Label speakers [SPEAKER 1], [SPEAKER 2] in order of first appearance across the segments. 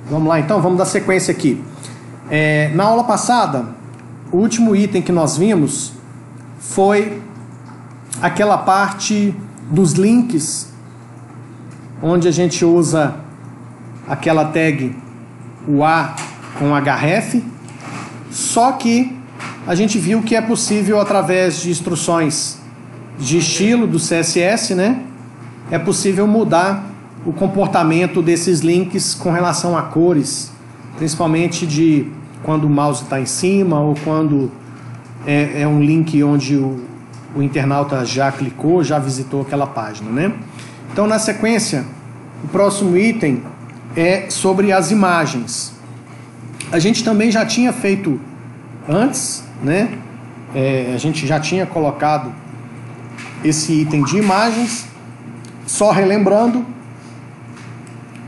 [SPEAKER 1] Vamos lá então, vamos dar sequência aqui. Na aula passada, o último item que nós vimos foi aquela parte dos links, onde a gente usa aquela tag UA com href, só que a gente viu que é possível através de instruções de estilo do CSS, né? É possível mudar o comportamento desses links com relação a cores, principalmente de quando o mouse está em cima ou quando é um link onde o internauta já clicou, já visitou aquela página, né? Então, na sequência, o próximo item é sobre as imagens. A gente também já tinha feito antes, né? A gente já tinha colocado esse item de imagens. Só relembrando,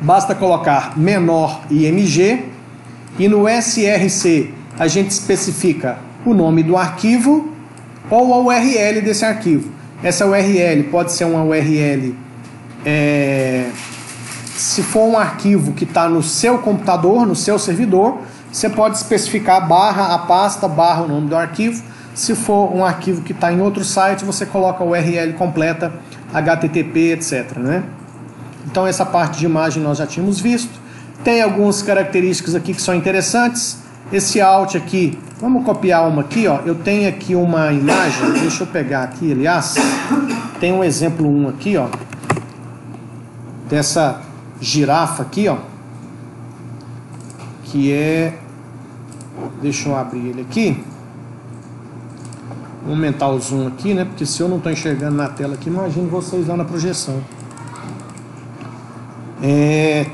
[SPEAKER 1] basta colocar menor img e no src a gente especifica o nome do arquivo ou a URL desse arquivo. Essa URL pode ser uma URL, se for um arquivo que está no seu computador, no seu servidor, você pode especificar barra a pasta, barra o nome do arquivo. Se for um arquivo que está em outro site, você coloca a URL completa, HTTP, etc, né? Então essa parte de imagem nós já tínhamos visto. Tem algumas características aqui que são interessantes. Esse alt aqui, vamos copiar uma aqui, ó. Eu tenho aqui uma imagem, deixa eu pegar aqui, aliás, tem um exemplo 1 aqui, ó, dessa girafa aqui, ó, que é, deixa eu abrir ele aqui, vou aumentar o zoom aqui, né, porque se eu não estou enxergando na tela aqui, imagino vocês lá na projeção.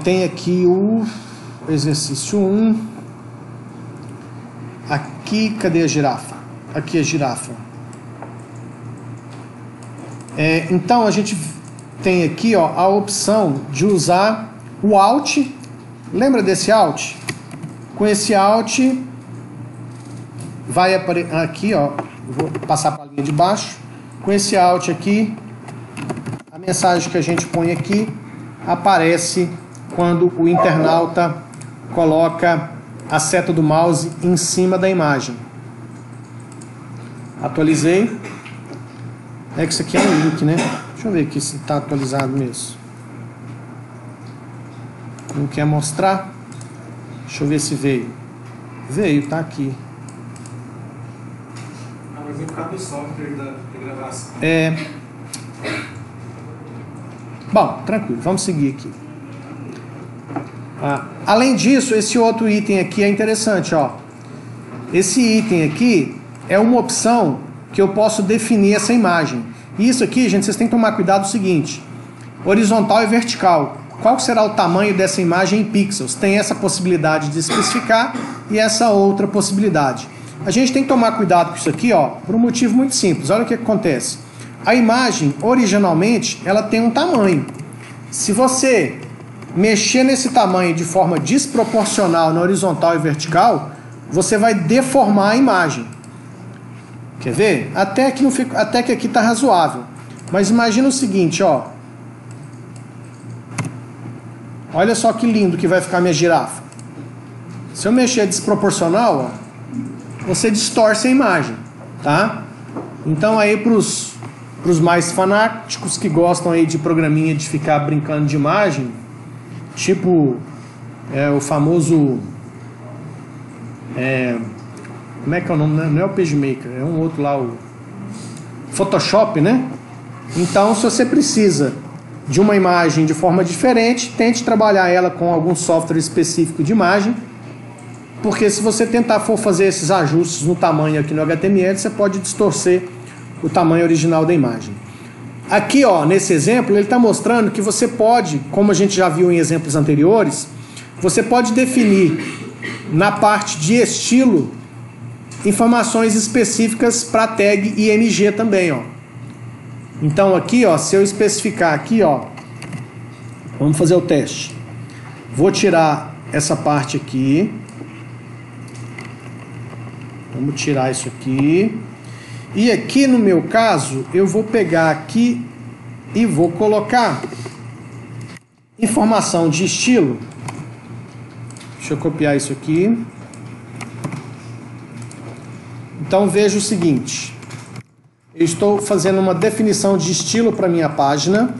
[SPEAKER 1] Tem aqui o exercício 1, aqui, cadê a girafa? Aqui a girafa. Então a gente tem aqui, ó, a opção de usar o Alt. Lembra desse Alt? Com esse Alt vai aparecer aqui, ó, vou passar para a linha de baixo. Com esse Alt aqui, a mensagem que a gente põe aqui aparece quando o internauta coloca a seta do mouse em cima da imagem. Atualizei. Que isso aqui é um link, né? Deixa eu ver aqui se está atualizado mesmo. Não quer mostrar? Deixa eu ver se veio. Veio, tá aqui.
[SPEAKER 2] Mas vai ficar do software da gravação.
[SPEAKER 1] Bom, tranquilo, vamos seguir aqui. Além disso, esse outro item aqui é interessante, ó. Esse item aqui é uma opção que eu posso definir essa imagem. E isso aqui, gente, vocês têm que tomar cuidado o seguinte: horizontal e vertical. Qual será o tamanho dessa imagem em pixels? Tem essa possibilidade de especificar e essa outra possibilidade. A gente tem que tomar cuidado com isso aqui, ó, por um motivo muito simples. Olha o que acontece. A imagem, originalmente, ela tem um tamanho. Se você mexer nesse tamanho de forma desproporcional na horizontal e vertical, você vai deformar a imagem. Quer ver? Até que aqui está razoável. Mas imagina o seguinte, ó. Olha só que lindo que vai ficar minha girafa. Se eu mexer desproporcional, ó, você distorce a imagem, tá? Então aí para os mais fanáticos que gostam aí de programinha de ficar brincando de imagem, tipo o famoso como é que é o nome? Não é o PageMaker, é um outro lá, o Photoshop, né? Então, se você precisa de uma imagem de forma diferente, tente trabalhar ela com algum software específico de imagem, porque se você for fazer esses ajustes no tamanho aqui no HTML, você pode distorcer o tamanho original da imagem. Aqui, ó, nesse exemplo, ele está mostrando que você pode, como a gente já viu em exemplos anteriores, você pode definir na parte de estilo informações específicas para a tag img também, ó. Então aqui, ó, se eu especificar aqui, ó, vamos fazer o teste. Vou tirar essa parte aqui. Vamos tirar isso aqui. E aqui no meu caso, eu vou pegar aqui e vou colocar informação de estilo Deixa eu copiar isso aqui. Então veja o seguinte. Eu estou fazendo uma definição de estilo para minha página.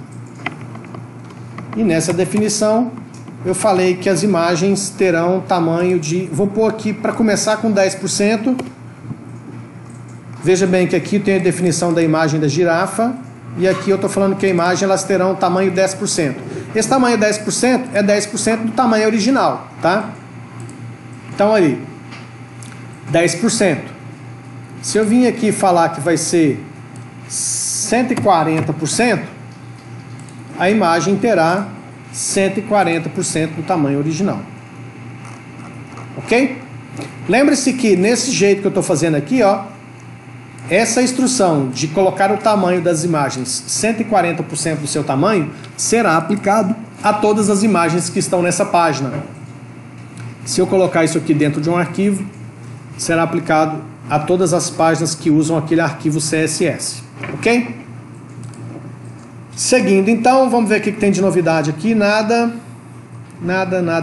[SPEAKER 1] E nessa definição eu falei que as imagens terão tamanho de... Vou pôr aqui para começar com 10%. Veja bem que aqui tem a definição da imagem da girafa. E aqui eu estou falando que a imagem elas terão tamanho 10%. Esse tamanho 10% é 10% do tamanho original, tá? Então ali, 10%. Se eu vim aqui falar que vai ser 140%, a imagem terá 140% do tamanho original. Ok? Lembre-se que nesse jeito que eu estou fazendo aqui, ó, essa instrução de colocar o tamanho das imagens 140% do seu tamanho será aplicado a todas as imagens que estão nessa página. Se eu colocar isso aqui dentro de um arquivo, será aplicado a todas as páginas que usam aquele arquivo CSS. Ok? Seguindo, então, vamos ver o que tem de novidade aqui. Nada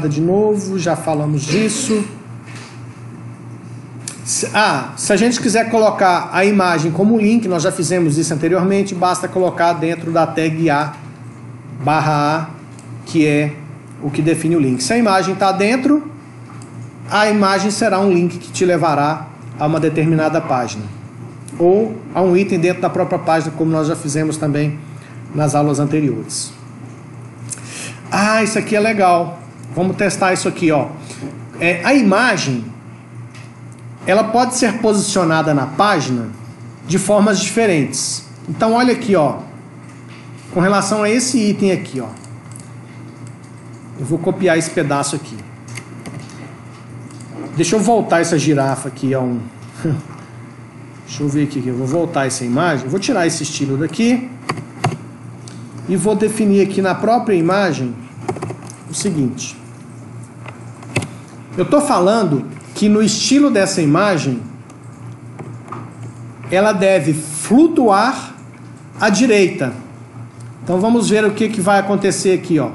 [SPEAKER 1] de novo, já falamos disso. Se a gente quiser colocar a imagem como link, nós já fizemos isso anteriormente, basta colocar dentro da tag A/A, que é o que define o link. Se a imagem está dentro, a imagem será um link que te levará a uma determinada página. Ou a um item dentro da própria página, como nós já fizemos também nas aulas anteriores. Isso aqui é legal. Vamos testar isso aqui, ó. A imagem, ela pode ser posicionada na página de formas diferentes. Então olha aqui, ó. Com relação a esse item aqui, ó. Eu vou copiar esse pedaço aqui. Deixa eu voltar essa girafa aqui a um... Deixa eu ver aqui. Eu vou voltar essa imagem. Vou tirar esse estilo daqui. E vou definir aqui na própria imagem o seguinte. Eu estou falando que no estilo dessa imagem ela deve flutuar à direita. Então vamos ver o que vai acontecer aqui, ó.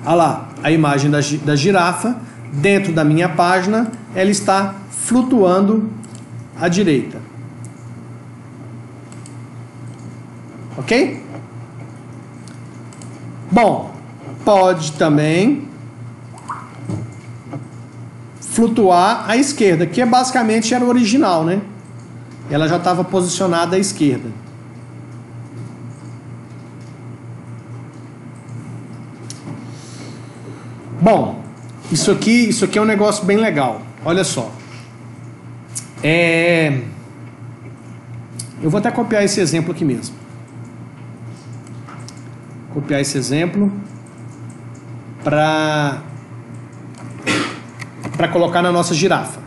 [SPEAKER 1] Olha lá, a imagem da girafa dentro da minha página, ela está flutuando à direita. Ok? Bom, pode também flutuar à esquerda, que basicamente era o original, né? Ela já estava posicionada à esquerda. Bom, isso aqui é um negócio bem legal. Olha só. Eu vou até copiar esse exemplo aqui mesmo. Copiar esse exemplo para colocar na nossa girafa.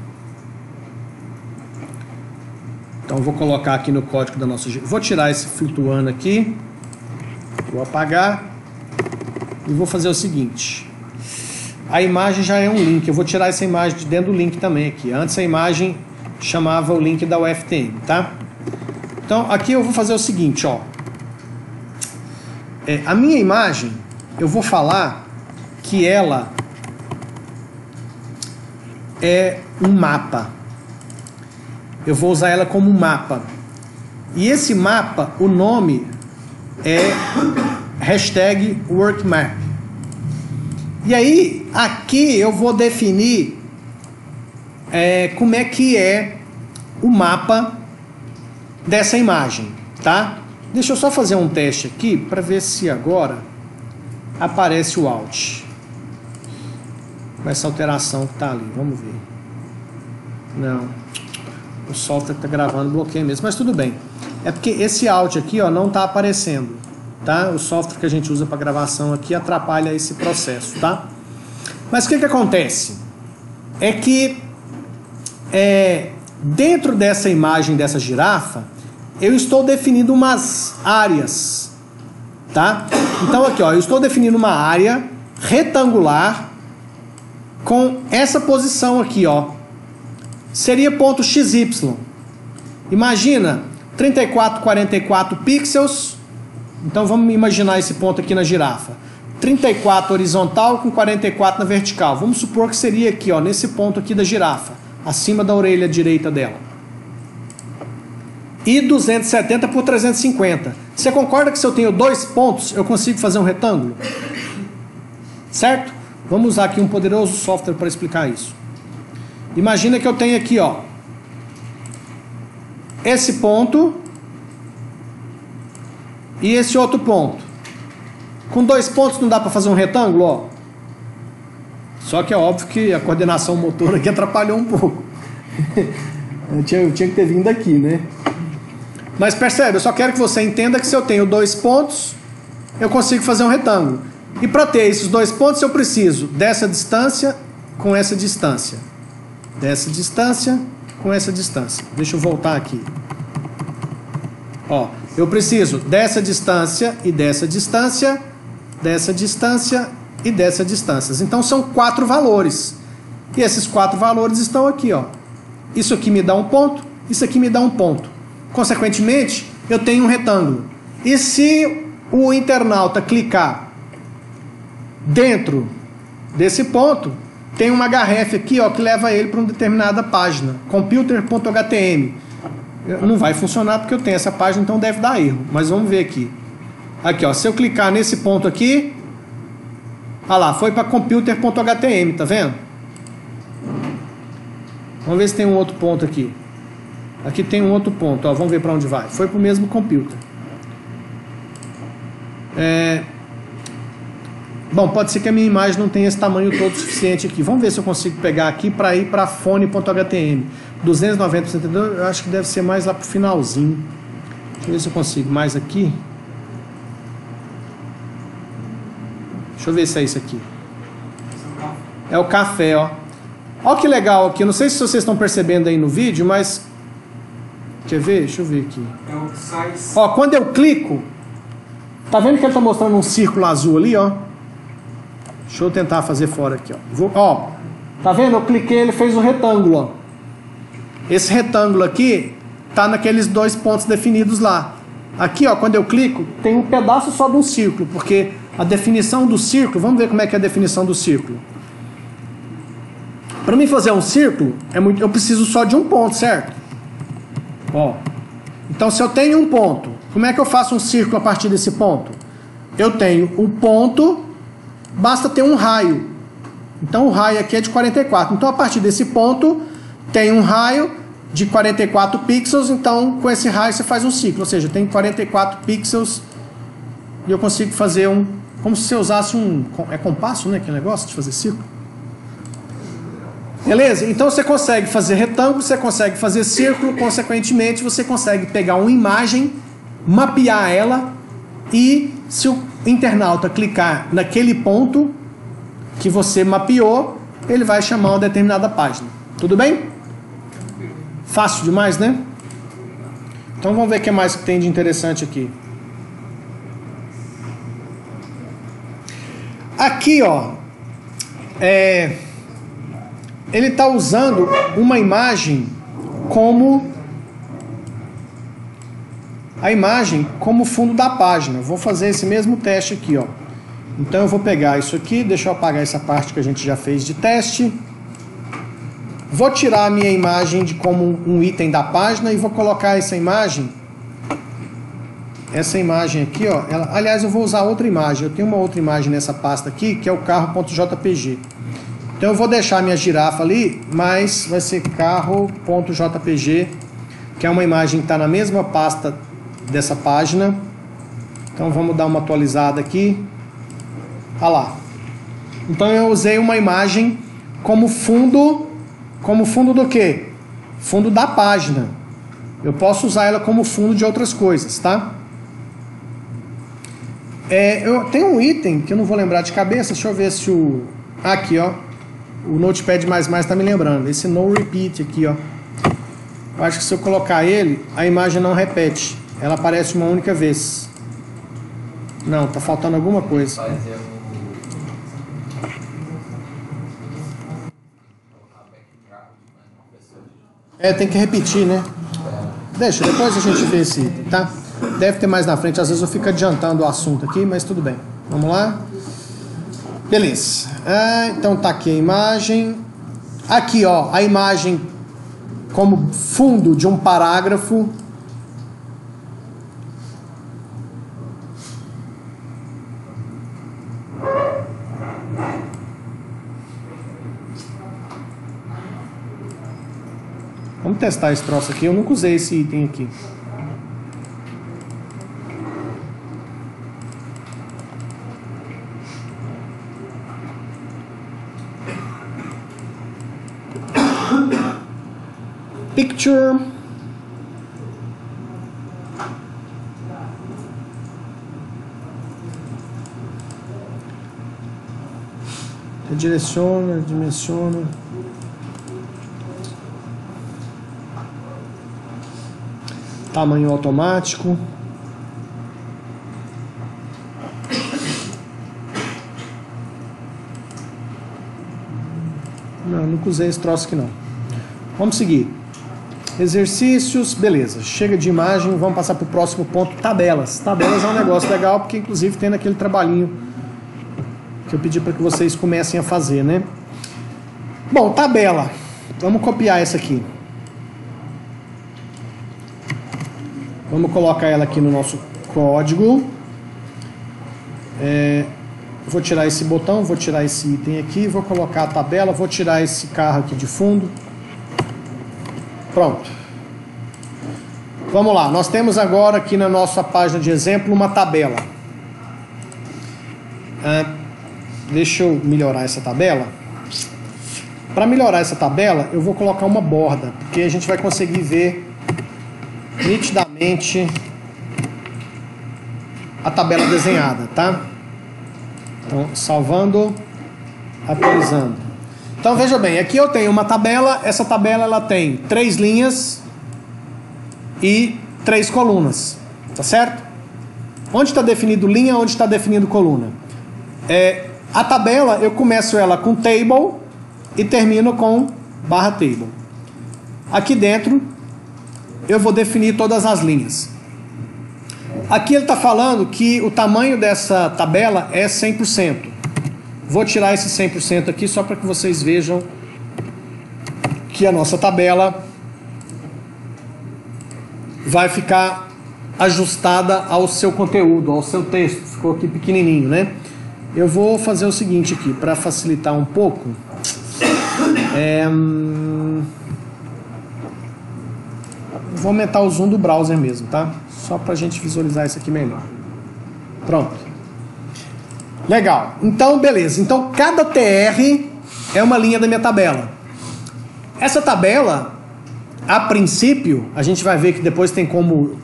[SPEAKER 1] Então vou colocar aqui no código da nossa girafa. Vou tirar esse flutuando aqui. Vou apagar. E vou fazer o seguinte. A imagem já é um link. Eu vou tirar essa imagem de dentro do link também aqui. Antes a imagem chamava o link da UFTM, tá? Então aqui eu vou fazer o seguinte, ó. A minha imagem, eu vou falar que ela é um mapa. Eu vou usar ela como mapa. E esse mapa, o nome é #WorkMap. E aí, aqui eu vou definir como é que é o mapa dessa imagem, tá? Deixa eu só fazer um teste aqui para ver se agora aparece o Alt. Com essa alteração que está ali, vamos ver. Não, o software que está gravando bloqueia mesmo, mas tudo bem. É porque esse Alt aqui, ó, não está aparecendo, tá? O software que a gente usa para gravação aqui atrapalha esse processo, tá? Mas o que acontece? É que dentro dessa imagem dessa girafa, eu estou definindo umas áreas, tá? Então aqui, ó, eu estou definindo uma área retangular com essa posição aqui, ó. Seria ponto XY. Imagina 34, 44 pixels. Então vamos imaginar esse ponto aqui na girafa. 34 horizontal com 44 na vertical. Vamos supor que seria aqui, ó, nesse ponto aqui da girafa, acima da orelha direita dela. E 270 por 350. Você concorda que se eu tenho 2 pontos, eu consigo fazer um retângulo? Certo? Vamos usar aqui um poderoso software para explicar isso. Imagina que eu tenho aqui, ó, esse ponto e esse outro ponto. Com 2 pontos não dá para fazer um retângulo, ó. Só que é óbvio que a coordenação motora aqui atrapalhou um pouco. eu tinha que ter vindo aqui, né? Mas percebe, eu só quero que você entenda que se eu tenho 2 pontos, eu consigo fazer um retângulo. E para ter esses 2 pontos, eu preciso dessa distância com essa distância. Dessa distância com essa distância. Deixa eu voltar aqui. Ó, eu preciso dessa distância e dessa distância, dessa distância e dessa distância. Então são 4 valores. E esses 4 valores estão aqui, ó. Isso aqui me dá um ponto, isso aqui me dá um ponto. Consequentemente, eu tenho um retângulo. E se o internauta clicar dentro desse ponto, tem uma href aqui, ó, que leva ele para uma determinada página, computer.htm. Não vai funcionar porque eu tenho essa página, então deve dar erro. Mas vamos ver aqui. Aqui, ó, se eu clicar nesse ponto aqui, olha lá, foi para computer.htm, tá vendo? Vamos ver se tem um outro ponto aqui. Aqui tem um outro ponto, ó, vamos ver para onde vai. Foi para o mesmo computer. Bom, pode ser que a minha imagem não tenha esse tamanho todo suficiente aqui. Vamos ver se eu consigo pegar aqui para ir para fone.htm. 290 por eu acho que deve ser mais lá para o finalzinho. Deixa eu ver se eu consigo mais aqui. Deixa eu ver se é isso aqui. É o café, ó. Olha que legal aqui. Eu não sei se vocês estão percebendo aí no vídeo, mas... Quer ver? Deixa eu ver aqui.
[SPEAKER 2] É o size.
[SPEAKER 1] Ó, quando eu clico... Tá vendo que ele está mostrando um círculo azul ali, ó? Deixa eu tentar fazer fora aqui, ó. Ó, tá vendo? Eu cliquei, ele fez um retângulo, ó. Esse retângulo aqui tá naqueles 2 pontos definidos lá. Aqui, ó, quando eu clico, tem um pedaço só de um círculo, porque a definição do círculo, vamos ver como é que é a definição do círculo. Para mim fazer um círculo, eu preciso só de um ponto, certo? Ó. Então, se eu tenho um ponto, como é que eu faço um círculo a partir desse ponto? Eu tenho o ponto, basta ter um raio. Então, o raio aqui é de 44. Então, a partir desse ponto, tem um raio de 44 pixels. Então, com esse raio, você faz um ciclo. Ou seja, tem 44 pixels e eu consigo fazer um... Como se você usasse um... É compasso, né? Aquele negócio de fazer círculo. Beleza? Então, você consegue fazer retângulo, você consegue fazer círculo. Consequentemente, você consegue pegar uma imagem, mapear ela e, se o internauta clicar naquele ponto que você mapeou, ele vai chamar uma determinada página. Tudo bem? Fácil demais, né? Então vamos ver o que mais que tem de interessante aqui. Aqui, ó, ele está usando uma imagem como fundo da página. Vou fazer esse mesmo teste aqui, ó. Então eu vou pegar isso aqui, deixa eu apagar essa parte que a gente já fez de teste. Vou tirar a minha imagem de como um item da página e vou colocar essa imagem aqui, ó. Aliás, eu vou usar outra imagem. Eu tenho uma outra imagem nessa pasta aqui, que é o carro.jpg. Então eu vou deixar a minha girafa ali, mas vai ser carro.jpg, que é uma imagem que está na mesma pasta dessa página. Então vamos dar uma atualizada aqui. Olha lá. Então eu usei uma imagem como fundo do quê? Fundo da página. Eu posso usar ela como fundo de outras coisas, tá? Eu tenho um item que eu não vou lembrar de cabeça. Deixa eu ver se o... Aqui, ó. O Notepad++ está me lembrando. Esse no repeat aqui, ó. Eu acho que se eu colocar ele, a imagem não repete. Ela aparece uma única vez. Não, tá faltando alguma coisa. Tem que repetir, né? Deixa, depois a gente vê esse item, tá? Deve ter mais na frente. Às vezes eu fico adiantando o assunto aqui, mas tudo bem. Vamos lá. Beleza. Então tá aqui a imagem. Aqui, ó, a imagem como fundo de um parágrafo. Vamos testar esse troço aqui. Eu nunca usei esse item aqui. Picture. Redireciona, dimensiona. Tamanho automático. Não, nunca usei esse troço aqui não. Vamos seguir. Exercícios, beleza. Chega de imagem, vamos passar para o próximo ponto, tabelas. Tabelas é um negócio legal, porque inclusive tem naquele trabalhinho que eu pedi para que vocês comecem a fazer, né? Bom, tabela. Vamos copiar essa aqui. Vamos colocar ela aqui no nosso código. Vou tirar esse botão, vou tirar esse item aqui, vou colocar a tabela, vou tirar esse carro aqui de fundo. Pronto. Vamos lá, nós temos agora aqui na nossa página de exemplo uma tabela. Deixa eu melhorar essa tabela. Para melhorar essa tabela, eu vou colocar uma borda, porque a gente vai conseguir ver nitidamente a tabela desenhada, tá? Então, salvando, atualizando. Então, veja bem, aqui eu tenho uma tabela, essa tabela ela tem 3 linhas e 3 colunas, tá certo? Onde está definido linha, onde está definido coluna? A tabela, eu começo ela com table e termino com barra table. Aqui dentro, eu vou definir todas as linhas. Aqui ele está falando que o tamanho dessa tabela é 100%. Vou tirar esse 100% aqui só para que vocês vejam que a nossa tabela vai ficar ajustada ao seu conteúdo, ao seu texto. Ficou aqui pequenininho, né? Eu vou fazer o seguinte aqui, para facilitar um pouco. Vou aumentar o zoom do browser mesmo, tá? Só para a gente visualizar isso aqui melhor. Pronto. Legal. Então, beleza. Então, cada TR é uma linha da minha tabela. Essa tabela, a princípio, a gente vai ver que depois tem como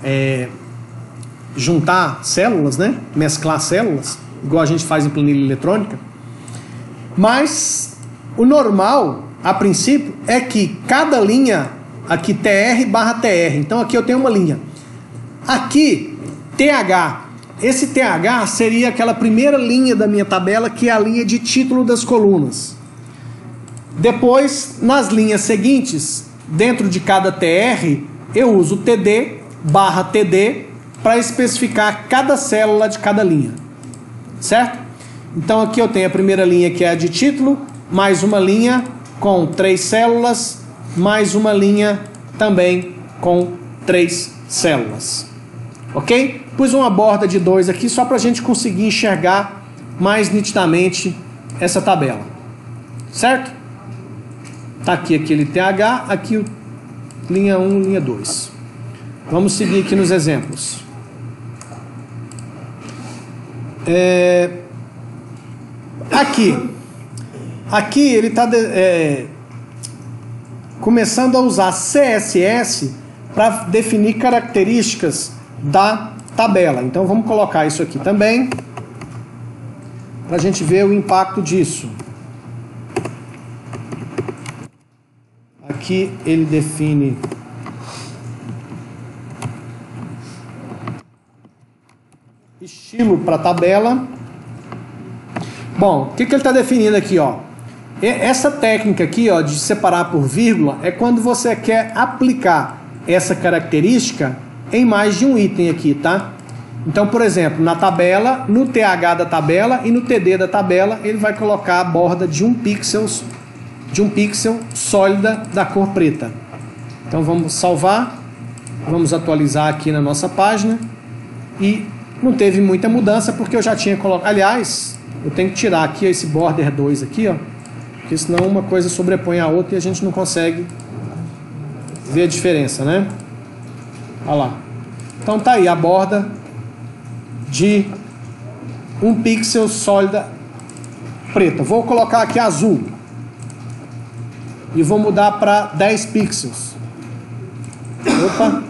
[SPEAKER 1] juntar células, né? Mesclar células, igual a gente faz em planilha eletrônica. Mas o normal, a princípio, é que cada linha, aqui TR barra TR, então aqui eu tenho uma linha. Aqui, TH. Esse TH seria aquela primeira linha da minha tabela, que é a linha de título das colunas. Depois, nas linhas seguintes, dentro de cada TR, eu uso TD barra TD para especificar cada célula de cada linha. Certo? Então aqui eu tenho a primeira linha, que é a de título, mais uma linha com 3 células, mais uma linha também com 3 células. Ok? Pus uma borda de 2 aqui só para a gente conseguir enxergar mais nitidamente essa tabela. Certo? Tá aqui aquele TH, aqui linha 1, linha 2. Vamos seguir aqui nos exemplos. Aqui ele está começando a usar CSS para definir características da tabela. Então vamos colocar isso aqui também para a gente ver o impacto disso. Aqui ele define estilo para a tabela. Bom, o que ele está definindo aqui, ó? Essa técnica aqui, ó, de separar por vírgula, é quando você quer aplicar essa característica em mais de um item aqui, tá? Então, por exemplo, na tabela, no TH da tabela e no TD da tabela, ele vai colocar a borda de um pixel sólida da cor preta. Então vamos salvar, vamos atualizar aqui na nossa página e não teve muita mudança porque eu já tinha colocado. Aliás, eu tenho que tirar aqui esse border 2 aqui, ó, porque senão uma coisa sobrepõe a outra e a gente não consegue ver a diferença, né? Olha lá. Então tá aí a borda de um pixel sólida preta. Vou colocar aqui azul e vou mudar para 10 pixels. Opa!